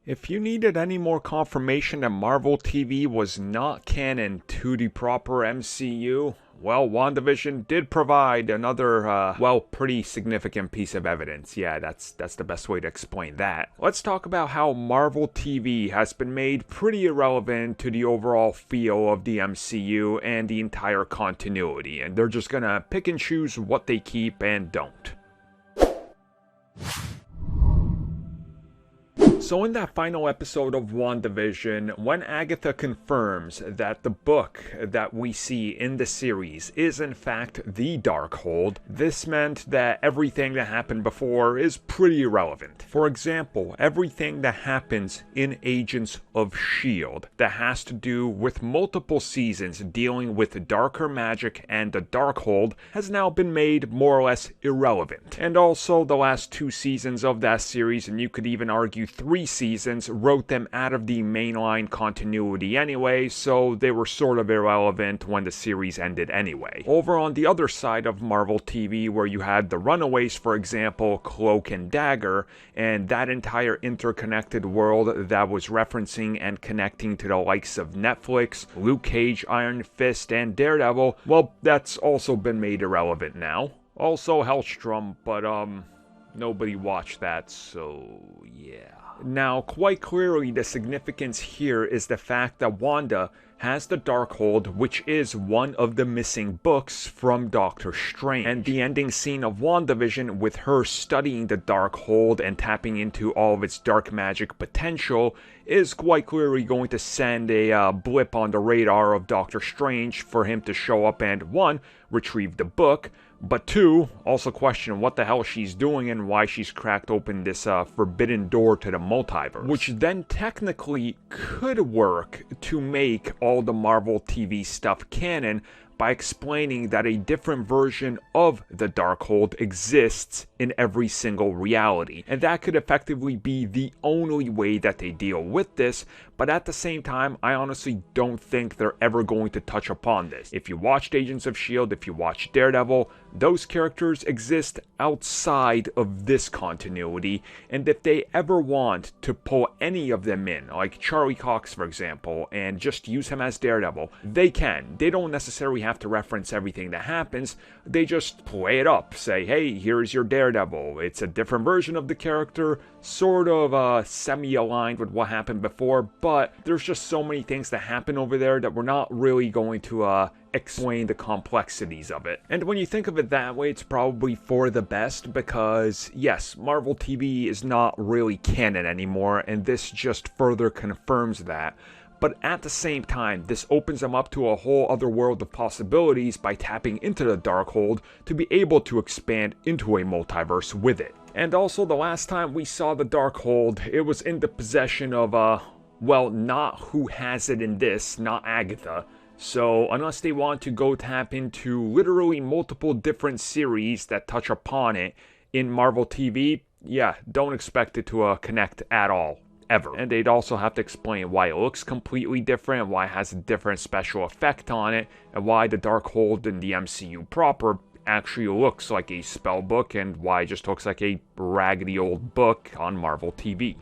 If you needed any more confirmation that Marvel TV was not canon to the proper MCU, well, WandaVision did provide another, pretty significant piece of evidence. Yeah, that's the best way to explain that. Let's talk about how Marvel TV has been made pretty irrelevant to the overall feel of the MCU and the entire continuity, and they're just gonna pick and choose what they keep and don't. So in that final episode of WandaVision, when Agatha confirms that the book that we see in the series is in fact the Darkhold, this meant that everything that happened before is pretty irrelevant. For example, everything that happens in Agents of S.H.I.E.L.D. that has to do with multiple seasons dealing with darker magic and the Darkhold has now been made more or less irrelevant. And also the last 2 seasons of that series, and you could even argue 3 seasons, wrote them out of the mainline continuity anyway, so they were sort of irrelevant when the series ended anyway. Over on the other side of Marvel TV, where you had the Runaways, for example, Cloak and Dagger, and that entire interconnected world that was referencing and connecting to the likes of Netflix, Luke Cage, Iron Fist, and Daredevil, well, that's also been made irrelevant now. Also Hellstrom, but nobody watched that, so yeah. Now, quite clearly, the significance here is the fact that Wanda has the Darkhold, which is one of the missing books from Doctor Strange. And the ending scene of WandaVision, with her studying the Darkhold and tapping into all of its dark magic potential, is quite clearly going to send a blip on the radar of Doctor Strange for him to show up and, 1, retrieve the book, but 2, also question what the hell she's doing and why she's cracked open this forbidden door to the multiverse. Which then technically could work to make all the Marvel TV stuff canon by explaining that a different version of the Darkhold exists in every single reality. And that could effectively be the only way that they deal with this, but at the same time, I honestly don't think they're ever going to touch upon this. If you watched Agents of S.H.I.E.L.D., if you watched Daredevil, those characters exist outside of this continuity, and if they ever want to pull any of them in, like Charlie Cox for example, and just use him as Daredevil, they can. They don't necessarily have to reference everything that happens, they just play it up, say, hey, here's your Daredevil, it's a different version of the character, sort of semi-aligned with what happened before, but there's just so many things that happen over there that we're not really going to explain the complexities of it. And when you think of it that way, it's probably for the best, because yes, Marvel TV is not really canon anymore, and this just further confirms that. But at the same time, this opens them up to a whole other world of possibilities by tapping into the Darkhold to be able to expand into a multiverse with it. And also, the last time we saw the Darkhold, it was in the possession of, well, not who has it in this, not Agatha. So, unless they want to go tap into literally multiple different series that touch upon it in Marvel TV, yeah, don't expect it to connect at all. Ever. And they'd also have to explain why it looks completely different, why it has a different special effect on it, and why the Darkhold in the MCU proper actually looks like a spell book, and why it just looks like a raggedy old book on Marvel TV.